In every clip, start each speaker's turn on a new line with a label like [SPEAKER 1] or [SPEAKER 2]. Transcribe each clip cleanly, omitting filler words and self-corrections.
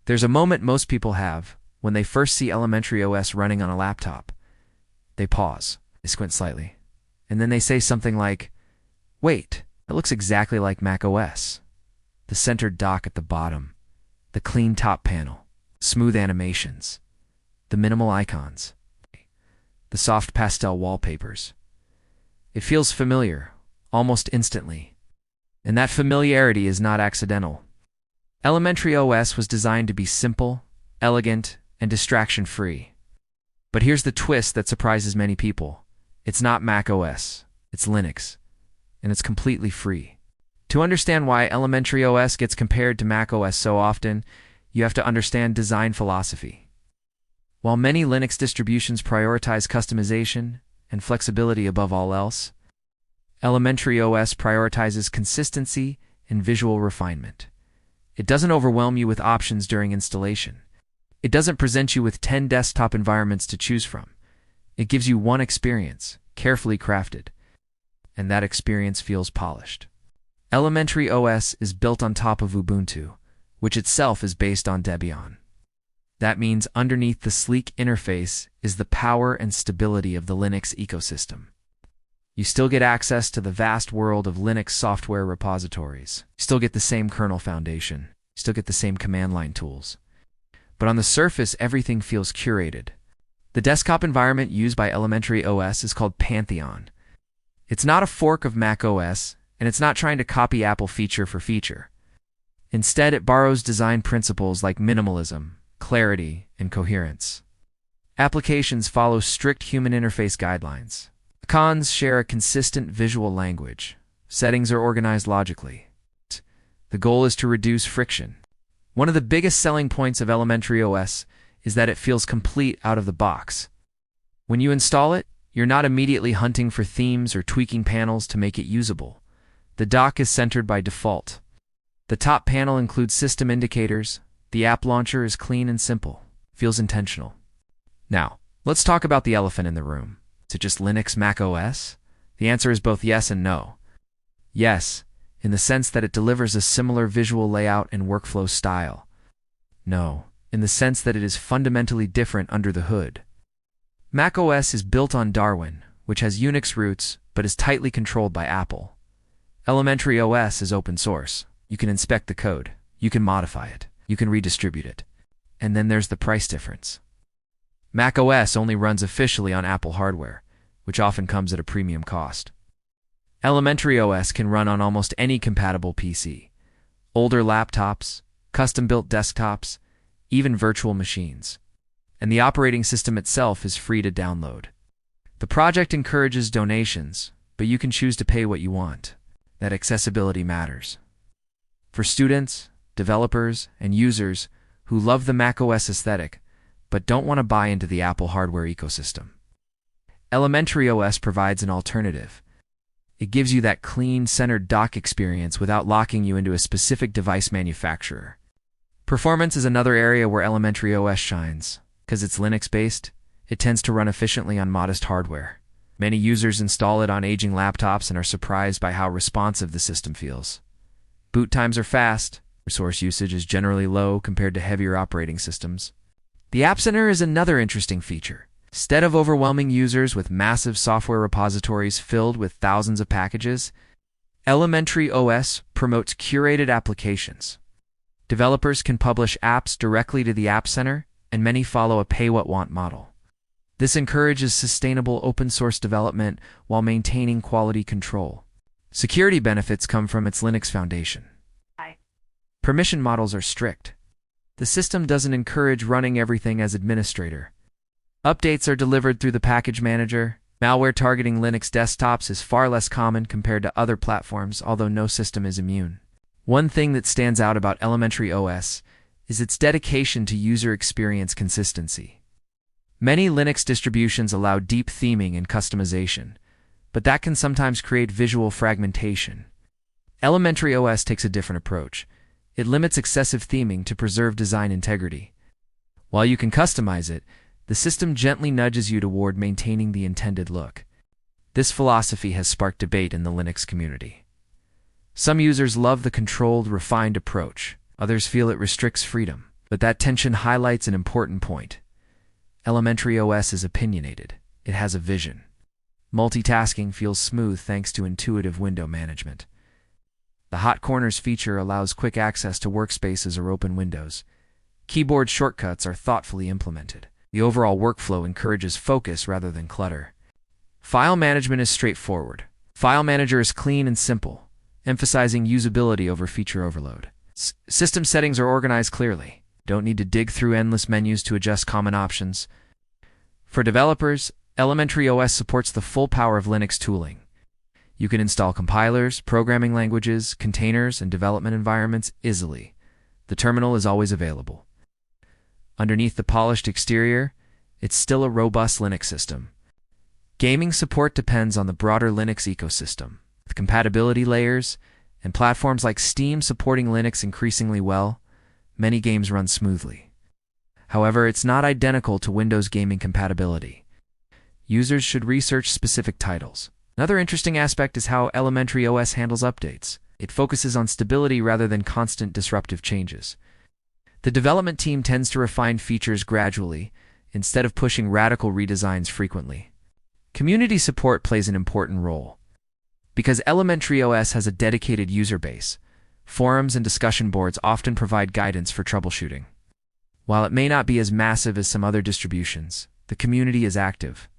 [SPEAKER 1] There's a moment most people have when they first see elementary OS running on a laptop. They pause, they squint slightly, and then they say something like, "Wait, it looks exactly like macOS. The centered dock at the bottom, the clean top panel, smooth animations, the minimal icons, the soft pastel wallpapers. It feels familiar, almost instantly. And that familiarity is not accidental. Elementary OS was designed to be simple, elegant, and distraction-free. But here's the twist that surprises many people. It's not macOS, it's Linux, and it's completely free. To understand why elementary OS gets compared to macOS so often, you have to understand design philosophy. While many Linux distributions prioritize customization and flexibility above all else, elementary OS prioritizes consistency and visual refinement. It doesn't overwhelm you with options during installation. It doesn't present you with 10 desktop environments to choose from. It gives you one experience, carefully crafted, and that experience feels polished. Elementary OS is built on top of Ubuntu, which itself is based on Debian. That means underneath the sleek interface is the power and stability of the Linux ecosystem. You still get access to the vast world of Linux software repositories. You still get the same kernel foundation. You still get the same command line tools. But on the surface, everything feels curated. The desktop environment used by elementary OS is called Pantheon. It's not a fork of macOS, and it's not trying to copy Apple feature for feature. Instead, it borrows design principles like minimalism, clarity, and coherence. Applications follow strict human interface guidelines. Icons share a consistent visual language. Settings are organized logically. The goal is to reduce friction. One of the biggest selling points of elementary OS is that it feels complete out of the box. When you install it, you're not immediately hunting for themes or tweaking panels to make it usable. The dock is centered by default. The top panel includes system indicators. The app launcher is clean and simple. Feels intentional. Now, let's talk about the elephant in the room. Is it just Linux macOS? The answer is both yes and no. Yes, in the sense that it delivers a similar visual layout and workflow style. No, in the sense that it is fundamentally different under the hood. macOS is built on Darwin, which has Unix roots but is tightly controlled by Apple. Elementary OS is open source. You can inspect the code. You can modify it. You can redistribute it. And then there's the price difference. macOS only runs officially on Apple hardware, which often comes at a premium cost. Elementary OS can run on almost any compatible PC. Older laptops, custom-built desktops, even virtual machines. And the operating system itself is free to download. The project encourages donations, but you can choose to pay what you want. That accessibility matters. For students, developers, and users who love the macOS aesthetic, but don't want to buy into the Apple hardware ecosystem, elementary OS provides an alternative. It gives you that clean, centered dock experience without locking you into a specific device manufacturer. Performance is another area where elementary OS shines. Because it's Linux-based, it tends to run efficiently on modest hardware. Many users install it on aging laptops and are surprised by how responsive the system feels. Boot times are fast. Resource usage is generally low compared to heavier operating systems. The AppCenter is another interesting feature. Instead of overwhelming users with massive software repositories filled with thousands of packages, elementary OS promotes curated applications. Developers can publish apps directly to the AppCenter, and many follow a pay-what-want model. This encourages sustainable open-source development while maintaining quality control. Security benefits come from its Linux foundation. Permission models are strict. The system doesn't encourage running everything as administrator. Updates are delivered through the package manager. Malware targeting Linux desktops is far less common compared to other platforms, although no system is immune. One thing that stands out about elementary OS is its dedication to user experience consistency. Many Linux distributions allow deep theming and customization, but that can sometimes create visual fragmentation. Elementary OS takes a different approach. It limits excessive theming to preserve design integrity. While you can customize it, the system gently nudges you toward maintaining the intended look. This philosophy has sparked debate in the Linux community. Some users love the controlled, refined approach. Others feel it restricts freedom. But that tension highlights an important point. Elementary OS is opinionated. It has a vision. Multitasking feels smooth thanks to intuitive window management. The Hot Corners feature allows quick access to workspaces or open windows. Keyboard shortcuts are thoughtfully implemented. The overall workflow encourages focus rather than clutter. File management is straightforward. File Manager is clean and simple, emphasizing usability over feature overload. System settings are organized clearly. Don't need to dig through endless menus to adjust common options. For developers, Elementary OS supports the full power of Linux tooling. You can install compilers, programming languages, containers, and development environments easily. The terminal is always available. Underneath the polished exterior, it's still a robust Linux system. Gaming support depends on the broader Linux ecosystem, with compatibility layers and platforms like Steam supporting Linux increasingly well. Many games run smoothly. However, it's not identical to Windows gaming compatibility. Users should research specific titles. Another interesting aspect is how Elementary OS handles updates. It focuses on stability rather than constant disruptive changes. The development team tends to refine features gradually, instead of pushing radical redesigns frequently. Community support plays an important role. Because Elementary OS has a dedicated user base, forums and discussion boards often provide guidance for troubleshooting. While it may not be as massive as some other distributions, the community is active.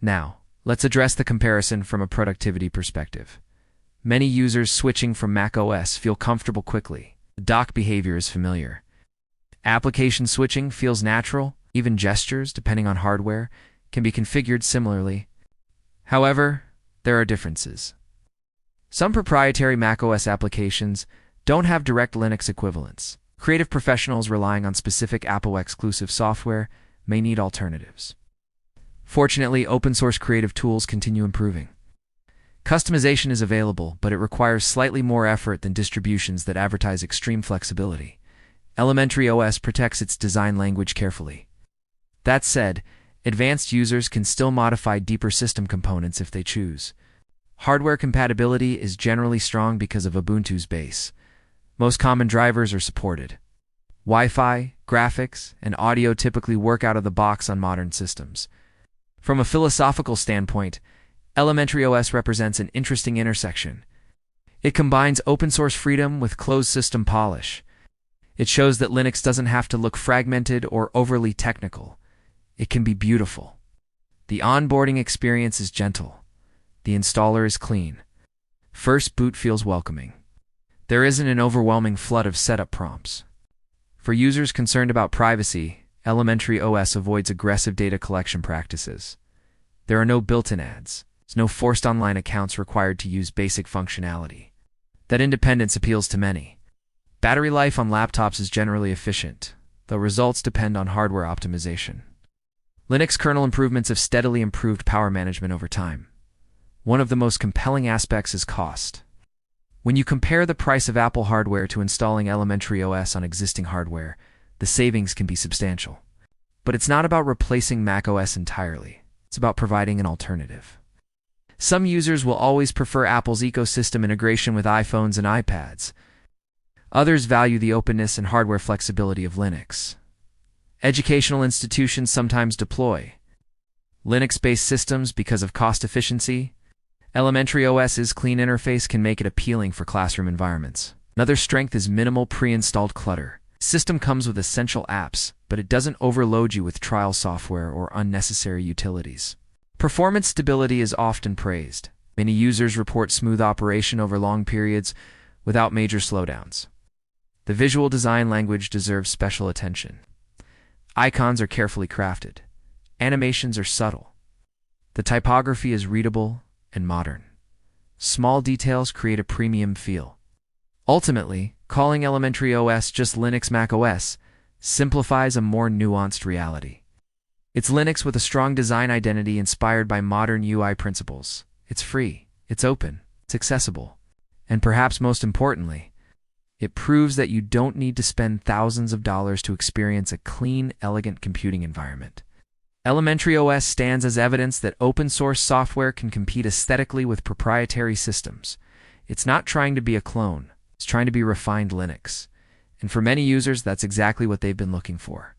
[SPEAKER 1] Now, let's address the comparison from a productivity perspective. Many users switching from macOS feel comfortable quickly. The dock behavior is familiar. Application switching feels natural. Even gestures, depending on hardware, can be configured similarly. However, there are differences. Some proprietary macOS applications don't have direct Linux equivalents. Creative professionals relying on specific Apple-exclusive software may need alternatives. Fortunately, open-source creative tools continue improving. Customization is available, but it requires slightly more effort than distributions that advertise extreme flexibility. Elementary OS protects its design language carefully. That said, advanced users can still modify deeper system components if they choose. Hardware compatibility is generally strong because of Ubuntu's base. Most common drivers are supported. Wi-Fi, graphics, and audio typically work out of the box on modern systems. From a philosophical standpoint, Elementary OS represents an interesting intersection. It combines open-source freedom with closed-system polish. It shows that Linux doesn't have to look fragmented or overly technical. It can be beautiful. The onboarding experience is gentle. The installer is clean. First boot feels welcoming. There isn't an overwhelming flood of setup prompts. For users concerned about privacy, Elementary OS avoids aggressive data collection practices. There are no built-in ads. There's no forced online accounts required to use basic functionality. That independence appeals to many. Battery life on laptops is generally efficient, though results depend on hardware optimization. Linux kernel improvements have steadily improved power management over time. One of the most compelling aspects is cost. When you compare the price of Apple hardware to installing Elementary OS on existing hardware, the savings can be substantial. But it's not about replacing macOS entirely. It's about providing an alternative. Some users will always prefer Apple's ecosystem integration with iPhones and iPads. Others value the openness and hardware flexibility of Linux. Educational institutions sometimes deploy Linux-based systems because of cost efficiency. Elementary OS's clean interface can make it appealing for classroom environments. Another strength is minimal pre-installed clutter. The system comes with essential apps, but it doesn't overload you with trial software or unnecessary utilities. Performance stability is often praised. Many users report smooth operation over long periods without major slowdowns. The visual design language deserves special attention. Icons are carefully crafted. Animations are subtle. The typography is readable and modern. Small details create a premium feel. Ultimately, calling Elementary OS just Linux macOS simplifies a more nuanced reality. It's Linux with a strong design identity inspired by modern UI principles. It's free, it's open, it's accessible. And perhaps most importantly, it proves that you don't need to spend thousands of dollars to experience a clean, elegant computing environment. Elementary OS stands as evidence that open-source software can compete aesthetically with proprietary systems. It's not trying to be a clone. It's trying to be refined Linux. And for many users, that's exactly what they've been looking for.